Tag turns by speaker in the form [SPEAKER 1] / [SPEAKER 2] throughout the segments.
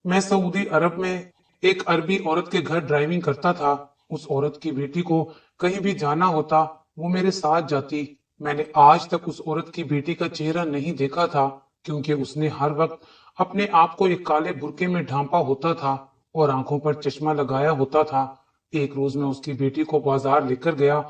[SPEAKER 1] मैं सऊदी अरब में एक अरबी औरत के घर ड्राइविंग करता था। उस औरत की बेटी को कहीं भी जाना होता, वो मेरे साथ जाती। मैंने आज तक उस औरत की बेटी का चेहरा नहीं देखा था, क्योंकि उसने हर वक्त अपने आप को एक काले बुर्के में ढांपा होता था और आंखों पर चश्मा लगाया होता था। एक रोज मैं उसकी बेटी को बाजार लेकर गया,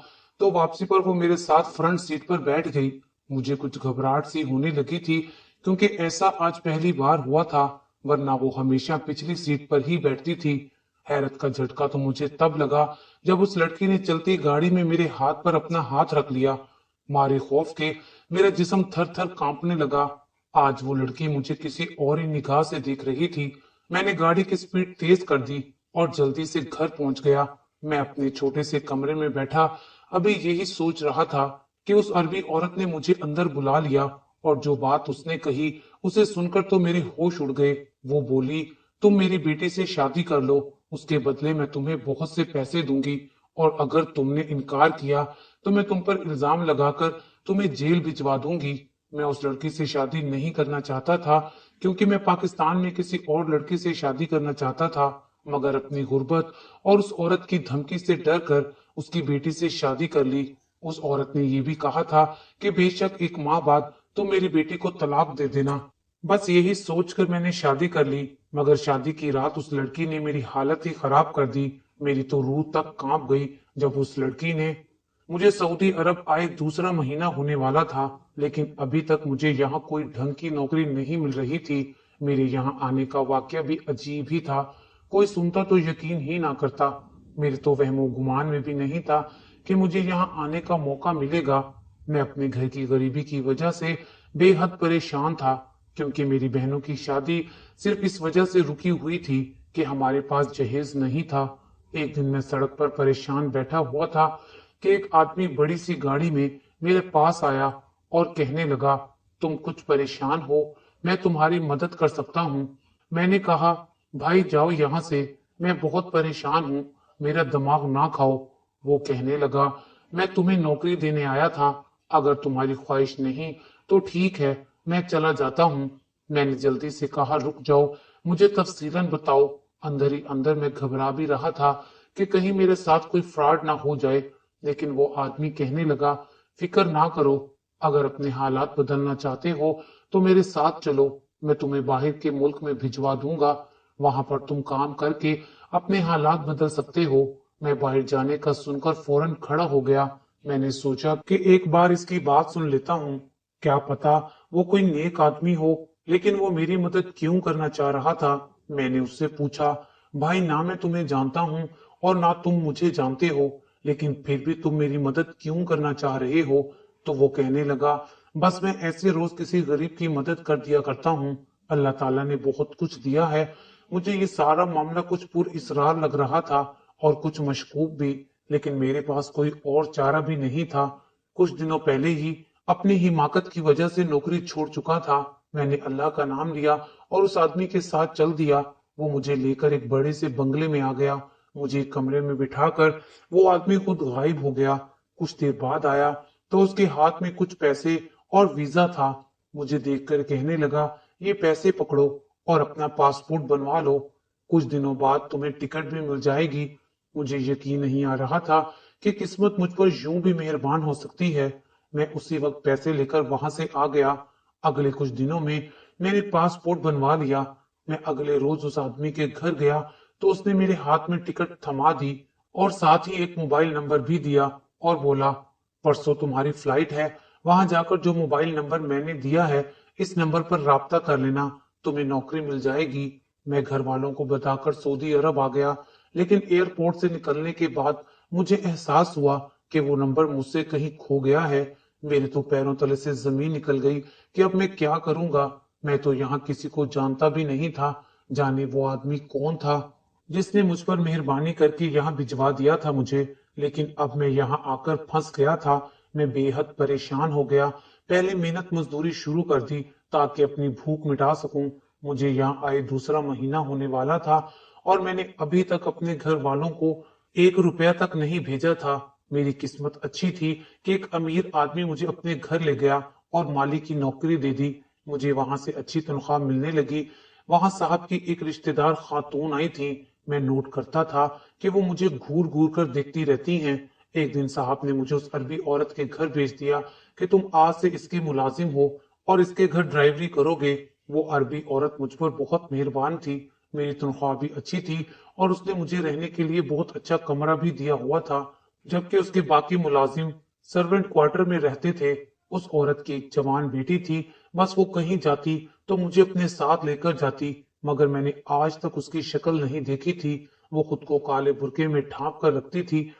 [SPEAKER 1] तो वापसी पर वो मेरे साथ फ्रंट सीट पर बैठ गई। मुझे कुछ घबराहट सी होने लगी थी, क्योंकि ऐसा आज पहली बार हुआ था, वरना वो हमेशा पिछली सीट पर ही बैठती थी। हैरत का झटका तो मुझे तब लगा जब उस लड़की ने चलती गाड़ी में मेरे हाथ पर अपना हाथ रख लिया। मारे खौफ के मेरा जिस्म थर थर कांपने लगा। आज वो लड़की मुझे किसी और ही निगाह से देख रही थी। मैंने गाड़ी की स्पीड तेज कर दी और जल्दी से घर पहुंच गया। मैं अपने छोटे से कमरे में बैठा अभी यही सोच रहा था कि उस अरबी औरत ने मुझे अंदर बुला लिया, और जो बात उसने कही उसे सुनकर तो मेरे होश उड़ गए। वो बोली, तुम मेरी बेटी से शादी कर लो, उसके बदले मैं तुम्हें बहुत से पैसे दूंगी, और अगर तुमने इनकार किया तो मैं तुम पर इल्जाम लगाकर तुम्हें जेल भिजवा दूंगी। मैं उस लड़की से शादी नहीं करना चाहता था, क्योंकि मैं पाकिस्तान में किसी और लड़की से शादी करना चाहता था, मगर अपनी गुर्बत और उस औरत की धमकी से डर कर उसकी बेटी से शादी कर ली। उस औरत ने ये भी कहा था कि बेशक एक माह बाद तुम मेरी बेटी को तलाक दे देना। बस यही सोचकर मैंने शादी कर ली, मगर शादी की रात उस लड़की ने मेरी हालत ही खराब कर दी। मेरी तो रूह तक कांप गई जब उस लड़की ने मुझे सऊदी अरब आए दूसरा महीना होने वाला था, लेकिन अभी तक मुझे यहाँ कोई ढंग की नौकरी नहीं मिल रही थी। मेरे यहाँ आने का वाकया भी अजीब ही था। कोई सुनता तो यकीन ही ना करता। मेरे तो वहमो गुमान में भी नहीं था कि मुझे यहाँ आने का मौका मिलेगा। मैं अपने घर की गरीबी की वजह से बेहद परेशान था, क्योंकि मेरी बहनों की शादी सिर्फ इस वजह से रुकी हुई थी कि हमारे पास जहेज नहीं था। एक दिन मैं सड़क पर परेशान बैठा हुआ था कि एक आदमी बड़ी सी गाड़ी में मेरे पास आया और कहने लगा, तुम कुछ परेशान हो, मैं तुम्हारी मदद कर सकता हूँ। मैंने कहा, भाई जाओ यहाँ से, मैं बहुत परेशान हूँ, मेरा दिमाग ना खाओ। वो कहने लगा, मैं तुम्हें नौकरी देने आया था, अगर तुम्हारी ख्वाहिश नहीं तो ठीक है, मैं चला जाता हूँ। मैंने जल्दी से कहा, रुक जाओ, मुझे तफसीलन बताओ। अंदर ही अंदर मैं घबरा भी रहा था कि कहीं मेरे साथ कोई फ्रॉड ना हो जाए, लेकिन वो आदमी कहने लगा, फिक्र ना करो, अगर अपने हालात बदलना चाहते हो तो मेरे साथ चलो, मैं तुम्हें बाहर के मुल्क में भिजवा दूंगा, वहां पर तुम काम करके अपने हालात बदल सकते हो। मैं बाहर जाने का सुनकर फौरन खड़ा हो गया। मैंने सोचा कि एक बार इसकी बात सुन लेता हूँ, क्या पता वो कोई नेक आदमी हो, लेकिन वो मेरी मदद क्यों करना चाह रहा था। मैंने उससे पूछा, भाई ना मैं तुम्हें जानता हूँ और ना तुम मुझे जानते हो, लेकिन फिर भी तुम मेरी मदद क्यों करना चाह रहे हो। तो वो कहने लगा, बस मैं ऐसे रोज किसी गरीब की मदद कर दिया करता हूँ, अल्लाह ताला ने बहुत कुछ दिया है। मुझे ये सारा मामला कुछ पुर इसरार लग रहा था और कुछ मशकूक भी, लेकिन मेरे पास कोई और चारा भी नहीं था। कुछ दिनों पहले ही अपनी हिमाकत की वजह से नौकरी छोड़ चुका था। मैंने अल्लाह का नाम लिया और उस आदमी के साथ चल दिया। वो मुझे लेकर एक बड़े से बंगले में आ गया। मुझे एक कमरे में बिठाकर वो आदमी खुद गायब हो गया। कुछ देर बाद आया तो उसके हाथ में कुछ पैसे और वीजा था। मुझे देखकर कहने लगा, ये पैसे पकड़ो और अपना पासपोर्ट बनवा लो, कुछ दिनों बाद तुम्हें टिकट भी मिल जाएगी। मुझे यकीन नहीं आ रहा था कि किस्मत मुझ पर यूं भी मेहरबान हो सकती है। मैं उसी वक्त पैसे लेकर वहां से आ गया। अगले कुछ दिनों में मैंने पासपोर्ट बनवा लिया। मैं अगले रोज उस आदमी के घर गया तो उसने मेरे हाथ में टिकट थमा दी और साथ ही एक मोबाइल नंबर भी दिया और बोला, परसों तुम्हारी फ्लाइट है, वहां जाकर जो मोबाइल नंबर मैंने दिया है इस नंबर पर राब्ता कर लेना, तुम्हें नौकरी मिल जाएगी। मैं घर वालों को बताकर सऊदी अरब आ गया, लेकिन एयरपोर्ट से निकलने के बाद मुझे एहसास हुआ कि वो नंबर मुझसे कहीं खो गया है। मेरे तो पैरों तले से जमीन निकल गई कि अब मैं क्या करूंगा। मैं तो यहाँ किसी को जानता भी नहीं था, जाने वो आदमी कौन था जिसने मुझ पर मेहरबानी करके यहाँ भिजवा दिया था मुझे। लेकिन अब मैं यहाँ आकर फंस गया था। मैं बेहद परेशान हो गया। पहले मेहनत मजदूरी शुरू कर दी ताकि अपनी भूख मिटा सकूं। मुझे यहाँ आए दूसरा महीना होने वाला था और मैंने अभी तक अपने घर वालों को 1 रुपया तक नहीं भेजा था। मेरी किस्मत अच्छी थी कि एक अमीर आदमी मुझे अपने घर ले गया और माली की नौकरी दे दी। मुझे वहां से अच्छी तनख्वाह मिलने लगी। वहां साहब की एक रिश्तेदार खातून आई थी। मैं नोट करता था कि वो मुझे घूर घूर कर देखती रहती हैं। एक दिन साहब ने मुझे उस अरबी औरत के घर भेज दिया कि तुम आज से इसकी मुलाजिम हो और इसके घर ड्राइवरी करोगे। वो अरबी औरत मुझ पर बहुत मेहरबान थी, मेरी तनख्वाह भी अच्छी थी और उसने मुझे रहने के लिए बहुत अच्छा कमरा भी दिया हुआ था, जबकि उसके बाकी मुलाजिम सर्वेंट क्वार्टर में रहते थे। उस औरत की एक जवान बेटी थी, बस वो कहीं जाती तो मुझे अपने साथ लेकर जाती, मगर मैंने आज तक उसकी शक्ल नहीं देखी थी। वो खुद को काले बुर्के में ढांप कर रखती थी।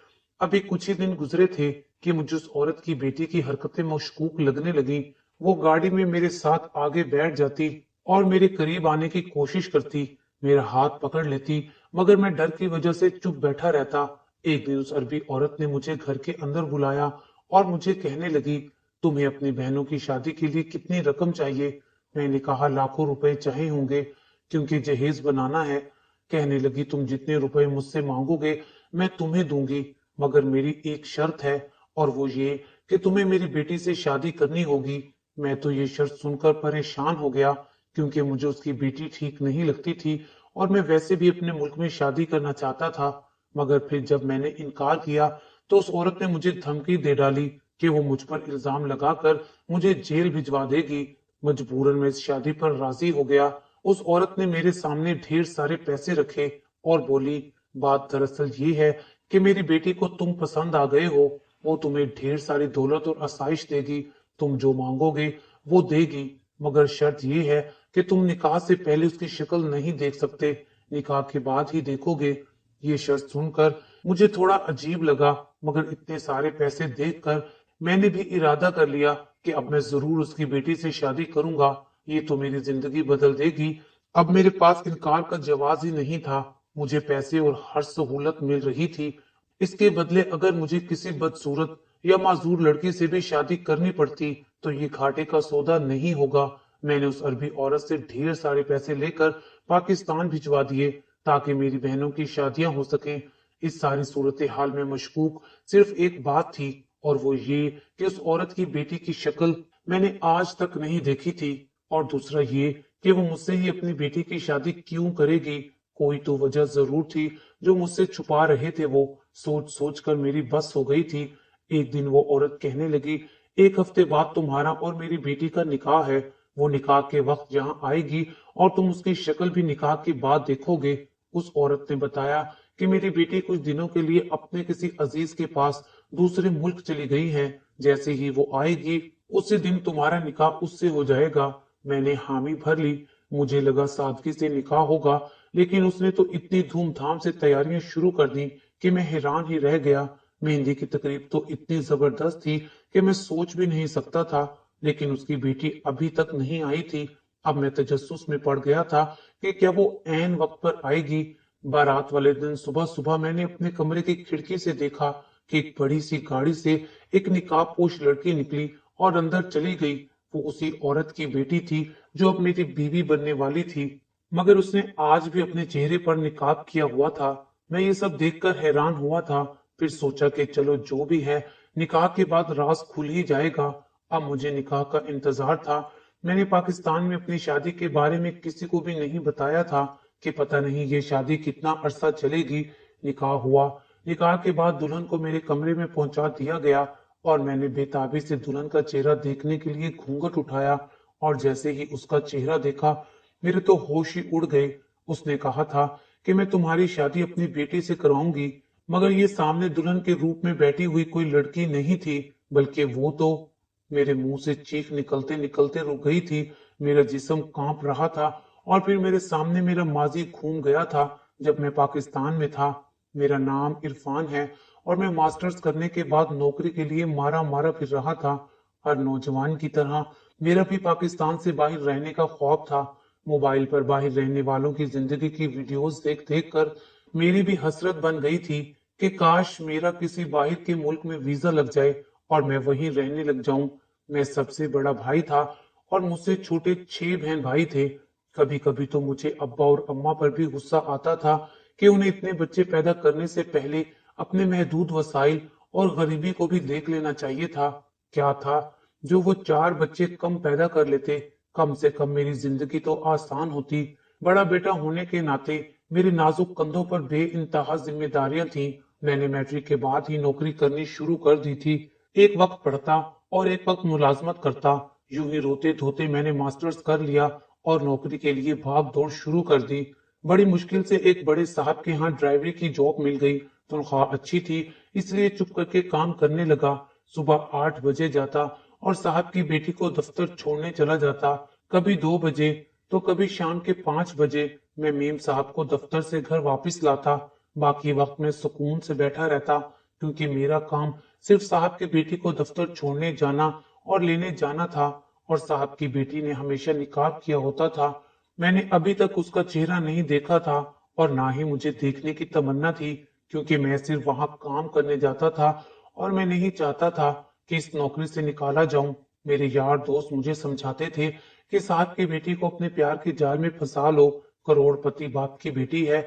[SPEAKER 1] अभी कुछ ही दिन गुजरे थे कि मुझे उस औरत की बेटी की हरकतें मशकूक लगने लगी। वो गाड़ी में मेरे साथ आगे बैठ जाती और मेरे करीब आने की कोशिश करती, मेरा हाथ पकड़ लेती, मगर मैं डर की वजह से चुप बैठा रहता। एक दिन उस अरबी औरत ने मुझे घर के अंदर बुलाया और मुझे कहने लगी, तुम्हें अपनी बहनों की शादी के लिए कितनी रकम चाहिए? मैंने कहा लाखों रुपए चाहिए होंगे, क्योंकि जहेज बनाना है। कहने लगी, तुम जितने रुपए मुझसे मांगोगे मैं तुम्हें दूंगी, मगर मेरी एक शर्त है, और वो ये कि तुम्हें मेरी बेटी से शादी करनी होगी। मैं तो ये शर्त सुनकर परेशान हो गया, क्योंकि मुझे उसकी बेटी ठीक नहीं लगती थी और मैं वैसे भी अपने मुल्क में शादी करना चाहता था। मगर फिर जब मैंने इनकार किया तो उस औरत ने मुझे धमकी दे डाली कि वो मुझ पर इल्जाम लगाकर मुझे जेल भिजवा देगी। मजबूरन मैं इस शादी पर राजी हो गया। उस औरत ने मेरे सामने ढेर सारे पैसे रखे और बोली, बात दरअसल ये है कि मेरी बेटी को तुम पसंद आ गए हो, वो तुम्हें ढेर सारी दौलत और आसाइश देगी, तुम जो मांगोगे वो देगी, मगर शर्त ये है कि तुम निकाह से पहले उसकी शक्ल नहीं देख सकते, निकाह के बाद ही देखोगे। ये शर्त सुनकर मुझे थोड़ा अजीब लगा, मगर इतने सारे पैसे देखकर मैंने भी इरादा कर लिया कि अब मैं जरूर उसकी बेटी से शादी करूंगा, ये तो मेरी जिंदगी बदल देगी। अब मेरे पास इनकार का जवाब ही नहीं था। मुझे पैसे और हर सहूलत मिल रही थी, इसके बदले अगर मुझे किसी बदसूरत या माजूर लड़की से भी शादी करनी पड़ती तो ये घाटे का सौदा नहीं होगा। मैंने उस अरबी औरत से ढेर सारे पैसे लेकर पाकिस्तान भिजवा दिए ताकि मेरी बहनों की शादियां हो सकें। इस सारी सूरत हाल में मशकूक सिर्फ एक बात थी, और वो ये कि उस औरत की बेटी की शक्ल मैंने आज तक नहीं देखी थी, और दूसरा ये कि वो मुझसे ही अपनी बेटी की शादी क्यों करेगी। कोई तो वजह जरूर थी जो मुझसे छुपा रहे थे वो। सोच सोच कर मेरी बस हो गई थी। एक दिन वो औरत कहने लगी, एक हफ्ते बाद तुम्हारा और मेरी बेटी का निकाह है। वो निकाह के वक्त यहाँ आएगी और तुम उसकी शक्ल भी निकाह के बाद देखोगे। उस औरत ने बताया कि मेरी बेटी कुछ दिनों के लिए अपने किसी अजीज के पास दूसरे मुल्क चली गई है। जैसे ही वो आएगी उसी दिन तुम्हारा निकाह उससे हो जाएगा। मैंने हामी भर ली। मुझे लगा सादगी से निकाह होगा, लेकिन उसने तो इतनी धूमधाम से तैयारियां शुरू कर दी कि मैं हैरान ही रह गया। मेहंदी की तकरीब तो इतनी जबरदस्त थी कि मैं सोच भी नहीं सकता था, लेकिन उसकी बेटी अभी तक नहीं आई थी। अब मैं तजस्सुस में पड़ गया था कि क्या वो ऐन वक्त पर आएगी। बारात वाले दिन सुबह सुबह मैंने अपने कमरे की खिड़की से देखा कि एक बड़ी सी गाड़ी से एक निकाबपोश लड़की निकली और अंदर चली गई। वो उसी औरत की बेटी थी जो अब मेरी बीवी बनने वाली थी, मगर उसने आज भी अपने चेहरे पर निकाब किया हुआ था। मैं ये सब देखकर हैरान हुआ था। फिर सोचा कि चलो जो भी है, निकाह के बाद राज खुल ही जाएगा। अब मुझे निकाह का इंतजार था। मैंने पाकिस्तान में अपनी शादी के बारे में किसी को भी नहीं बताया था कि पता नहीं ये शादी कितना अरसा चलेगी। निकाह हुआ। निकाह के बाद दुल्हन को मेरे कमरे में पहुंचा दिया गया और मैंने बेताबी से दुल्हन का चेहरा देखने के लिए घूंघट उठाया, और जैसे ही उसका चेहरा देखा मेरे तो होश ही उड़ गए। उसने कहा था कि मैं तुम्हारी शादी अपनी बेटी से कराऊंगी, मगर ये सामने दुल्हन के रूप में बैठी हुई कोई लड़की नहीं थी, बल्कि वो तो। मेरे मुंह से चीख निकलते निकलते रुक गई थी। मेरा जिस्म कांप रहा था और फिर मेरे सामने मेरा माजी घूम गया था जब मैं पाकिस्तान में था। मेरा नाम इरफान है और मैं मास्टर्स करने के बाद नौकरी के लिए मारा मारा फिर रहा था। हर नौजवान की तरह मेरा भी पाकिस्तान से बाहर रहने का ख्वाब था। मोबाइल पर बाहर रहने वालों की जिंदगी की वीडियोस देख देख कर मेरी भी हसरत बन गई थी कि काश मेरा किसी बाहर के मुल्क में वीजा लग जाए और मैं वहीं रहने लग जाऊं। मैं सबसे बड़ा भाई था और मुझसे छोटे 6 बहन भाई थे। कभी कभी तो मुझे अब्बा और अम्मा पर भी गुस्सा आता था कि उन्हें इतने बच्चे पैदा करने से पहले अपने महदूद वसाइल और गरीबी को भी देख लेना चाहिए था। क्या था जो वो 4 बच्चे कम पैदा कर लेते, कम से कम मेरी जिंदगी तो आसान होती। बड़ा बेटा होने के नाते मेरे नाजुक कंधों पर बे इंतहा जिम्मेदारियां थीं। मैंने मैट्रिक के बाद ही नौकरी करनी शुरू कर दी थी। एक वक्त पढ़ता और एक वक्त मुलाजमत करता। यूं ही रोते धोते मैंने मास्टर्स कर लिया और नौकरी के लिए भाग दौड़ शुरू कर दी। बड़ी मुश्किल से एक बड़े साहब के यहाँ ड्राइवरी की जॉब मिल गई। तनख्वाह अच्छी थी, इसलिए चुप करके काम करने लगा। सुबह 8 बजे जाता और साहब की बेटी को दफ्तर छोड़ने चला जाता। कभी 2 बजे तो कभी शाम के 5 बजे मैं मीम साहब को दफ्तर से घर वापस लाता। बाकी वक्त में सुकून से बैठा रहता, क्योंकि मेरा काम सिर्फ साहब की बेटी को दफ्तर छोड़ने जाना और लेने जाना था। और साहब की बेटी ने हमेशा निकाह किया होता था। मैंने अभी तक उसका चेहरा नहीं देखा था और ना ही मुझे देखने की तमन्ना थी, क्योंकि मैं सिर्फ वहां काम करने जाता था और मैं नहीं चाहता था कि इस नौकरी से निकाला जाऊं। मेरे यार दोस्त मुझे समझाते थे कि साहब की बेटी को अपने प्यार के जाल में फंसा लो। करोड़पति बाप की बेटी है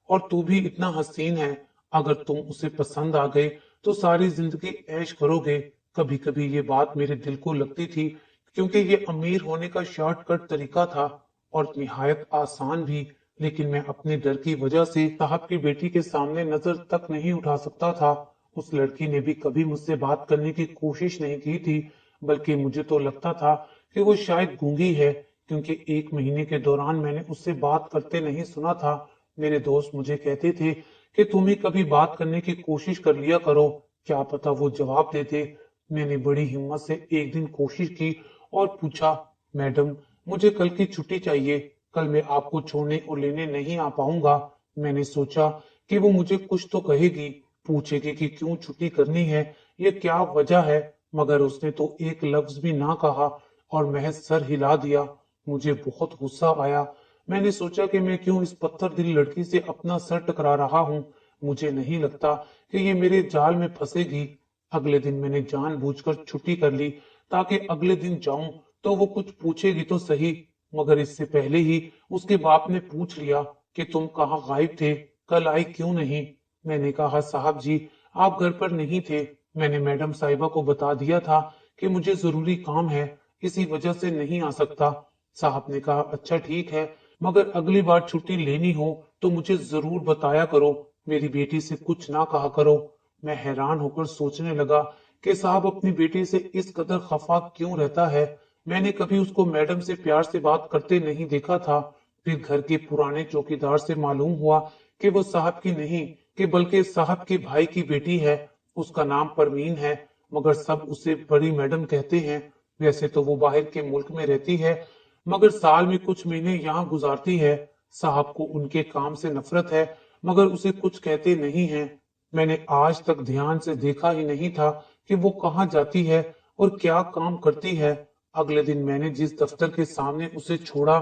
[SPEAKER 1] और तू भी इतना हसीन है। अगर तुम उसे पसंद आ गए तो सारी जिंदगी ऐश करोगे। कभी कभी ये बात मेरे दिल को लगती थी, क्योंकि ये अमीर होने का शॉर्टकट तरीका था और निहायत आसान भी। लेकिन मैं अपने डर की वजह से साहब की बेटी के सामने नजर तक नहीं उठा सकता था। उस लड़की ने भी कभी मुझसे बात करने की कोशिश नहीं की थी, बल्कि मुझे तो लगता था कि वो शायद गूंगी है, क्योंकि 1 महीने के दौरान मैंने उससे बात करते नहीं सुना था। मेरे दोस्त मुझे कहते थे कि तुम ही कभी बात करने की कोशिश कर लिया करो, क्या पता वो जवाब दे दे। मैंने बड़ी हिम्मत से एक दिन कोशिश की और पूछा, मैडम मुझे कल की छुट्टी चाहिए, कल मैं आपको छोड़ने और लेने नहीं आ पाऊंगा। मैंने सोचा कि वो मुझे कुछ तो कहेगी, पूछेगी कि क्यों छुट्टी करनी है, ये क्या वजह है, मगर उसने तो एक लफ्ज भी ना कहा और महज सर हिला दिया। मुझे बहुत गुस्सा आया। मैंने सोचा कि मैं क्यों इस पत्थर दिल लड़की से अपना सर टकरा रहा हूँ। मुझे नहीं लगता कि ये मेरे जाल में फंसेगी। अगले दिन मैंने जानबूझकर छुट्टी कर ली, ताकि अगले दिन जाऊं तो वो कुछ पूछेगी तो सही। मगर इससे पहले ही उसके बाप ने पूछ लिया कि तुम कहाँ गायब थे, कल आई क्यों नहीं। मैंने कहा, साहब जी आप घर पर नहीं थे, मैंने मैडम साहिबा को बता दिया था कि मुझे जरूरी काम है, इसी वजह से नहीं आ सकता। साहब ने कहा, अच्छा ठीक है, मगर अगली बार छुट्टी लेनी हो तो मुझे जरूर बताया करो, मेरी बेटी से कुछ ना कहा करो। मैं हैरान होकर सोचने लगा कि साहब अपनी बेटी से इस कदर खफा क्यों रहता है। मैंने कभी उसको मैडम से प्यार से बात करते नहीं देखा था। फिर घर के पुराने चौकीदार से मालूम हुआ कि वो साहब की नहीं, कि बल्कि साहब के भाई की बेटी है। उसका नाम परवीन है, मगर सब उसे बड़ी मैडम कहते हैं। वैसे तो वो बाहर के मुल्क में रहती है, मगर साल में कुछ महीने यहाँ गुजारती है। साहब को उनके काम से नफरत है, मगर उसे कुछ कहते नहीं हैं। मैंने आज तक ध्यान से देखा ही नहीं था कि वो कहाँ जाती है और क्या काम करती है। अगले दिन मैंने जिस दफ्तर के सामने उसे छोड़ा,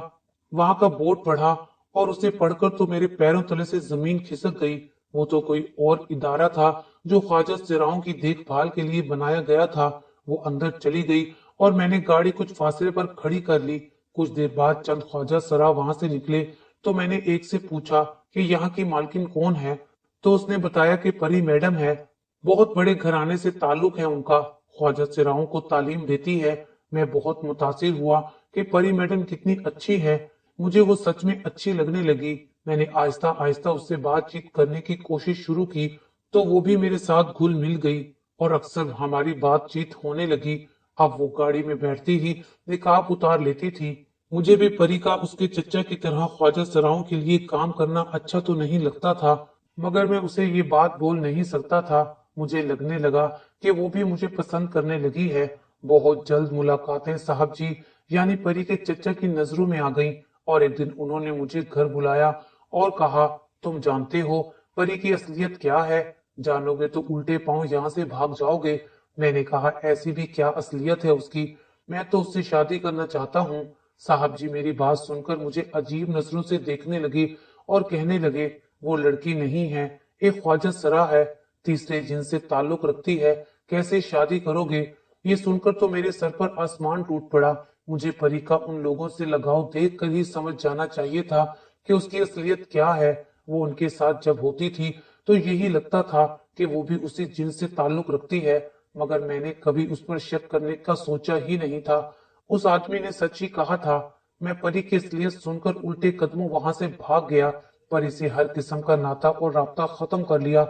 [SPEAKER 1] वहां का बोर्ड पढ़ा और उसे पढ़कर तो मेरे पैरों तले से जमीन खिसक गई। वो तो कोई और इदारा था जो ख्वाजा सिराओं की देखभाल के लिए बनाया गया था। वो अंदर चली गई और मैंने गाड़ी कुछ फासले पर खड़ी कर ली। कुछ देर बाद चंद ख्वाजा सरा वहां से निकले, तो मैंने एक से पूछा कि यहाँ की मालकिन कौन है। तो उसने बताया कि परी मैडम है, बहुत बड़े घराने से ताल्लुक है उनका, ख्वाजा सिराओं को तालीम देती है। मैं बहुत मुतासिर हुआ कि परी मैडम कितनी अच्छी है। मुझे वो सच में अच्छी लगने लगी। मैंने आहिस्ता आहिस्ता उससे बातचीत करने की कोशिश शुरू की, तो वो भी मेरे साथ घुल मिल गई और अक्सर हमारी बातचीत होने लगी। अब वो गाड़ी में बैठती ही निकाब उतार लेती थी। मुझे भी परी का उसके चचा की तरह ख्वाजा सराओं के लिए काम करना अच्छा तो नहीं लगता था, मगर मैं उसे ये बात बोल नहीं सकता था। मुझे लगने लगा कि वो भी मुझे पसंद करने लगी है। बहुत जल्द मुलाकातें साहब जी यानी परी के चचा की नजरों में आ गईं और एक दिन उन्होंने मुझे घर बुलाया और कहा, तुम जानते हो परी की असलियत क्या है? जानोगे तो उल्टे पांव यहाँ से भाग जाओगे। मैंने कहा, ऐसी भी क्या असलियत है उसकी? मैं तो उससे शादी करना चाहता हूँ। साहब जी मेरी बात सुनकर मुझे अजीब नजरों से देखने लगे और कहने लगे, वो लड़की नहीं है, एक ख्वाजा सरा है, तीसरे जिनसे ताल्लुक रखती है, कैसे शादी करोगे? ये सुनकर तो मेरे सर पर आसमान टूट पड़ा। मुझे परी का उन लोगों से लगाव देख कर ही समझ जाना चाहिए था कि उसकी असलियत क्या है। वो उनके साथ जब होती थी तो यही लगता था कि वो भी उसी जिन से ताल्लुक रखती है, मगर मैंने कभी उस पर शक करने का सोचा ही नहीं था। उस आदमी ने सच ही कहा था। मैं परी की असलियत सुनकर उल्टे कदमों वहां से भाग गया। परी से हर किस्म का नाता और राब्ता खत्म कर लिया।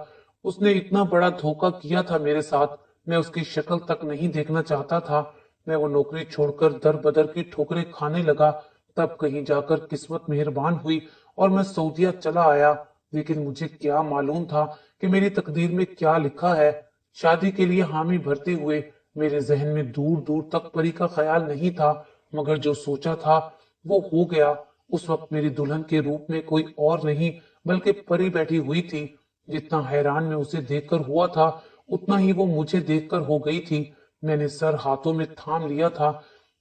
[SPEAKER 1] उसने इतना बड़ा धोखा किया था मेरे साथ, मैं उसकी शक्ल तक नहीं देखना चाहता था। मैं वो नौकरी छोड़कर दर बदर की ठोकरें खाने लगा। तब कहीं जाकर किस्मत मेहरबान हुई और मैं सऊदीया चला आया। लेकिन मुझे क्या मालूम था कि मेरी तकदीर में क्या लिखा है। शादी के लिए हामी भरते हुए मेरे जहन में दूर दूर तक परी का ख्याल नहीं था, मगर जो सोचा था वो हो गया। उस वक्त मेरी दुल्हन के रूप में कोई और नहीं बल्कि परी बैठी हुई थी। जितना हैरान मैं उसे देखकर हुआ था, उतना ही वो मुझे देखकर हो गई थी। मैंने सर हाथों में थाम लिया था।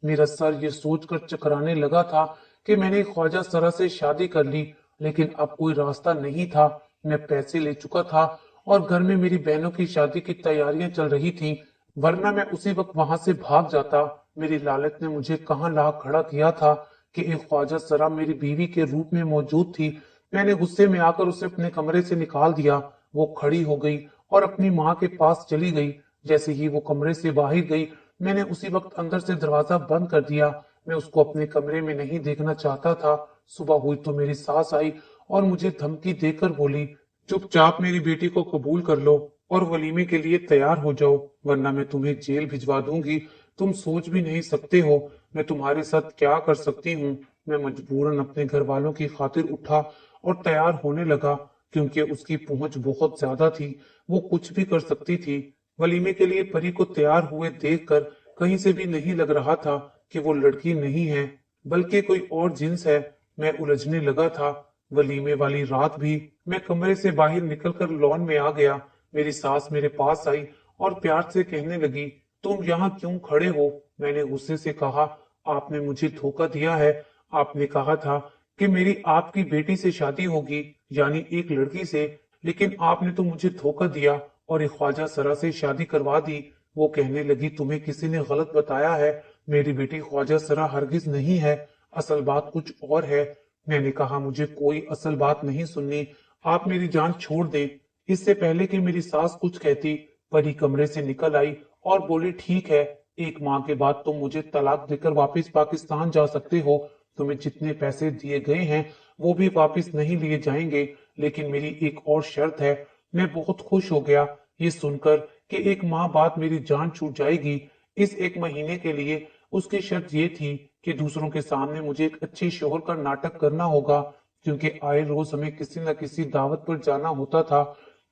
[SPEAKER 1] मेरा सर ये सोचकर चकराने लगा था कि मैंने ख्वाजा सरा से शादी कर ली, लेकिन अब कोई रास्ता नहीं था। मैं पैसे ले चुका था और घर में मेरी बहनों की शादी की तैयारियां चल रही थीं, वरना मैं उसी वक्त वहां से भाग जाता। मेरी लालच ने मुझे कहां ला खड़ा किया था कि एक ख्वाजा सरा मेरी बीवी के रूप में मौजूद थी। मैंने गुस्से में आकर उसे अपने कमरे से निकाल दिया। वो खड़ी हो गई और अपनी माँ के पास चली गई। जैसे ही वो कमरे से बाहर गई, मैंने उसी वक्त अंदर से दरवाजा बंद कर दिया। मैं उसको अपने कमरे में नहीं देखना चाहता था। सुबह हुई तो मेरी सास आई और मुझे धमकी देकर बोली, चुपचाप मेरी बेटी को कबूल कर लो और वलीमे के लिए तैयार हो जाओ, वरना मैं तुम्हें जेल भिजवा दूंगी। तुम सोच भी नहीं सकते हो मैं तुम्हारे साथ क्या कर सकती हूँ। मैं मजबूरन अपने घर वालों की खातिर उठा और तैयार होने लगा, क्योंकि उसकी पहुंच बहुत ज्यादा थी। वो कुछ भी कर सकती थी। वलीमे के लिए परी को तैयार हुए देखकर कहीं से भी नहीं लग रहा था कि वो लड़की नहीं है, बल्कि कोई और जिन्स है। मैं उलझने लगा था। वलीमे वाली रात भी मैं कमरे से बाहर निकलकर लॉन में आ गया। मेरी सास मेरे पास आई और प्यार से कहने लगी, तुम यहाँ क्यों खड़े हो? मैंने गुस्से से कहा, आपने मुझे धोखा दिया है। आपने कहा था कि मेरी आपकी बेटी से शादी होगी, यानी एक लड़की से, लेकिन आपने तो मुझे धोखा दिया और एक ख्वाजा सरा से शादी करवा दी। वो कहने लगी, तुम्हें किसी ने गलत बताया है, मेरी बेटी ख्वाजा सरा हरगिज नहीं है, असल बात कुछ और है। मैंने कहा, मुझे कोई असल बात नहीं सुननी, आप मेरी जान छोड़ दें। इससे पहले कि मेरी सास कुछ कहती, परी कमरे से निकल आई और बोली, ठीक है, एक माह के बाद तुम मुझे तलाक देकर वापस पाकिस्तान जा सकते हो। तुम्हें जितने पैसे दिए गए हैं वो भी वापस नहीं लिए जाएंगे, लेकिन मेरी एक और शर्त है। मैं बहुत खुश हो गया ये सुनकर कि एक माह बाद मेरी जान छूट जाएगी। इस एक महीने के लिए उसकी शर्त ये थी कि दूसरों के सामने मुझे एक अच्छे शोहर का नाटक करना होगा, क्योंकि आए रोज हमें किसी न किसी दावत पर जाना होता था।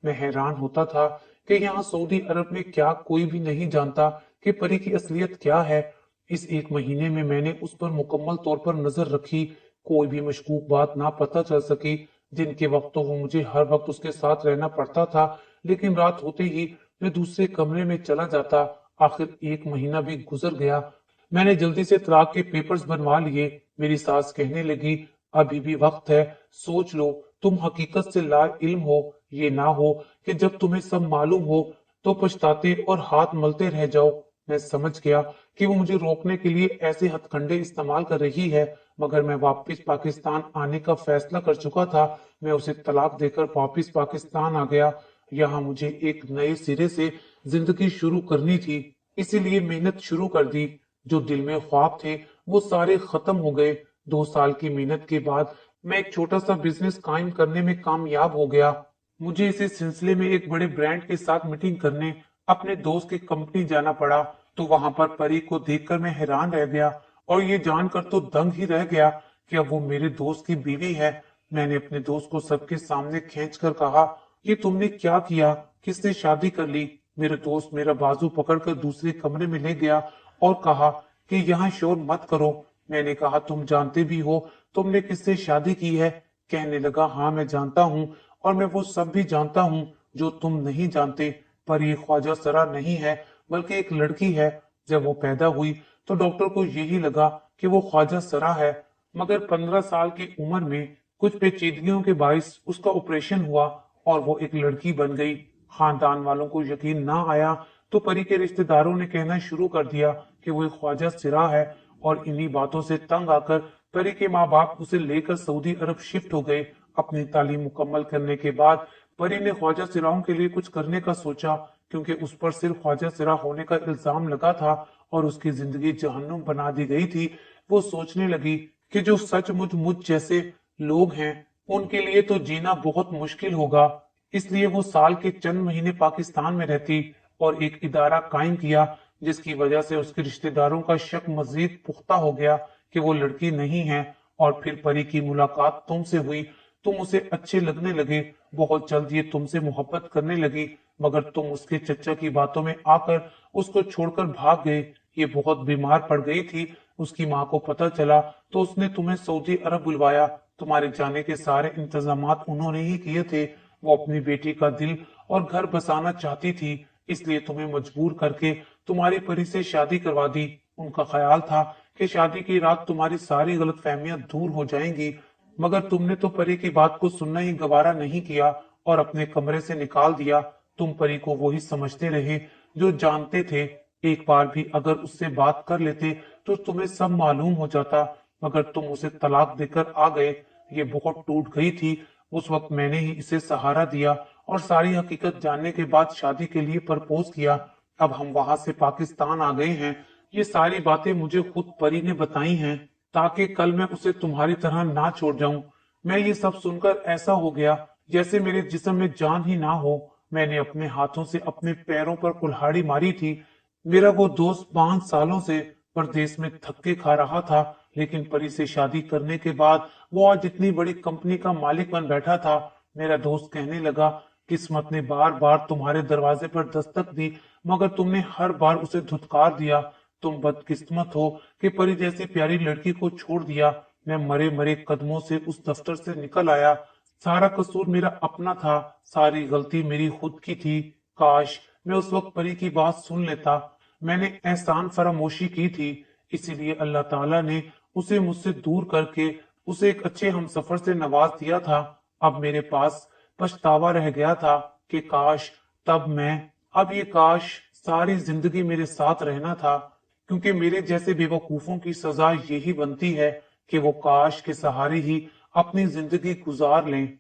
[SPEAKER 1] मैं हैरान होता था कि यहाँ सऊदी अरब में क्या कोई भी नहीं जानता कि परी की असलियत क्या है। इस एक महीने में मैंने उस पर मुकम्मल तौर पर नजर रखी। कोई भी मशकूक बात ना पता चल सकी। दिन के वक्त तो वो मुझे हर वक्त उसके साथ रहना पड़ता था, लेकिन रात होते ही मैं दूसरे कमरे में चला जाता। आखिर एक महीना भी गुजर गया। मैंने जल्दी से तलाक के पेपर्स बनवा लिए। मेरी सास कहने लगी, अभी भी वक्त है, सोच लो, तुम हकीकत से ला इल्म हो। ये ना हो कि जब तुम्हें सब मालूम हो तो पछताते और हाथ मलते रह जाओ। मैं समझ गया कि वो मुझे रोकने के लिए ऐसे हथकंडे इस्तेमाल कर रही है, मगर मैं वापस पाकिस्तान आने का फैसला कर चुका था। मैं उसे तलाक देकर वापस पाकिस्तान आ गया। यहाँ मुझे एक नए सिरे से जिंदगी शुरू करनी थी, इसीलिए मेहनत शुरू कर दी। जो दिल में ख्वाब थे वो सारे खत्म हो गए। 2 साल की मेहनत के बाद मैं एक छोटा सा बिजनेस कायम करने में कामयाब हो गया। मुझे इसी सिलसिले में एक बड़े ब्रांड के साथ मीटिंग करने अपने दोस्त की कंपनी जाना पड़ा। तो वहां पर परी को देखकर मैं हैरान रह गया और ये जानकर तो दंग ही रह गया कि अब वो मेरे दोस्त की बीवी है। मैंने अपने दोस्त को सबके सामने खींचकर कहा, ये तुमने क्या किया? किससे शादी कर ली? मेरे दोस्त मेरा बाजू पकड़कर दूसरे कमरे में ले गया और कहा कि यहाँ शोर मत करो। मैंने कहा, तुम जानते भी हो तुमने किससे शादी की है? कहने लगा, हाँ मैं जानता हूँ, और मैं वो सब भी जानता हूँ जो तुम नहीं जानते। पर ये ख्वाजा सरा नहीं है, बल्कि एक लड़की है। जब वो पैदा हुई तो डॉक्टर को यही लगा कि वो ख्वाजा सरा है, मगर 15 साल की उम्र में कुछ पेचीदगियों के बायस उसका ऑपरेशन हुआ और वो एक लड़की बन गई। खानदान वालों को यकीन ना आया तो परी के रिश्तेदारों ने कहना शुरू कर दिया कि वो एक ख्वाजा सिरा है, और इन्हीं बातों से तंग आकर परी के माँ बाप उसे लेकर सऊदी अरब शिफ्ट हो गए। अपनी तालीम मुकम्मल करने के बाद परी ने ख्वाजा सिराओं के लिए कुछ करने का सोचा, क्योंकि उस पर सिर्फ ख्वाजा सिरा होने का इल्जाम लगा था और उसकी जिंदगी जहन्नुम बना दी गई थी। वो सोचने लगी کہ जो सचमुच मुझ जैसे लोग हैं उनके लिए तो जीना बहुत मुश्किल होगा। इसलिए वो साल के चंद महीने पाकिस्तान में रहती और एक इदारा कायम किया, जिसकी वजह से उसके रिश्तेदारों का शक मजीद पुख्ता हो गया कि वो लड़की नहीं है। और फिर परी की मुलाकात तुमसे हुई, तुम उसे अच्छे लगने लगे, बहुत जल्द ये तुमसे मोहब्बत करने लगी, मगर तुम उसके चचा की बातों में आकर उसको छोड़कर भाग गए। ये बहुत बीमार पड़ गई थी, उसकी माँ को पता चला तो उसने तुम्हें सऊदी अरब बुलवाया। तुम्हारे जाने के सारे इंतजामात उन्होंने ही किए थे। वो अपनी बेटी का दिल और घर बसाना चाहती थी, इसलिए तुम्हें मजबूर करके तुम्हारी परी से शादी करवा दी। उनका ख्याल था कि शादी की रात तुम्हारी सारी गलतफहमियां दूर हो जाएंगी, मगर तुमने तो परी की बात को सुनना ही गवारा नहीं किया और अपने कमरे से निकाल दिया। तुम परी को वही समझते रहे जो जानते थे। एक बार भी अगर उससे बात कर लेते तो तुम्हें सब मालूम हो जाता, मगर तुम उसे तलाक देकर आ गए। ये बहुत टूट गई थी। उस वक्त मैंने ही इसे सहारा दिया और सारी हकीकत जानने के बाद शादी के लिए प्रपोज किया। अब हम वहां से पाकिस्तान आ गए हैं। ये सारी बातें मुझे खुद परी ने बताई हैं, ताकि कल मैं उसे तुम्हारी तरह ना छोड़ जाऊं। मैं ये सब सुनकर ऐसा हो गया जैसे मेरे जिस्म में जान ही ना हो। मैंने अपने हाथों से अपने पैरों पर कुल्हाड़ी मारी थी। मेरा वो दोस्त 5 सालों से परदेश में धक्के खा रहा था, लेकिन परी से शादी करने के बाद वो आज इतनी बड़ी कंपनी का मालिक बन बैठा था। मेरा दोस्त कहने लगा, किस्मत ने बार बार तुम्हारे दरवाजे पर दस्तक दी, मगर तुमने हर बार उसे धुतकार दिया। तुम बदकिस्मत हो कि परी जैसी प्यारी लड़की को छोड़ दिया। मैं मरे मरे कदमों से उस दफ्तर से निकल आया। सारा कसूर मेरा अपना था, सारी गलती मेरी खुद की थी। काश मैं उस वक्त परी की बात सुन लेता। मैंने एहसान फरामोशी की थी, इसीलिए अल्लाह ताला ने उसे मुझसे दूर करके उसे एक अच्छे हमसफर से नवाज दिया था। अब मेरे पास पछतावा रह गया था कि काश तब मैं, अब ये काश सारी जिंदगी मेरे साथ रहना था, क्योंकि मेरे जैसे बेवकूफों की सजा यही बनती है कि वो काश के सहारे ही अपनी जिंदगी गुजार लें।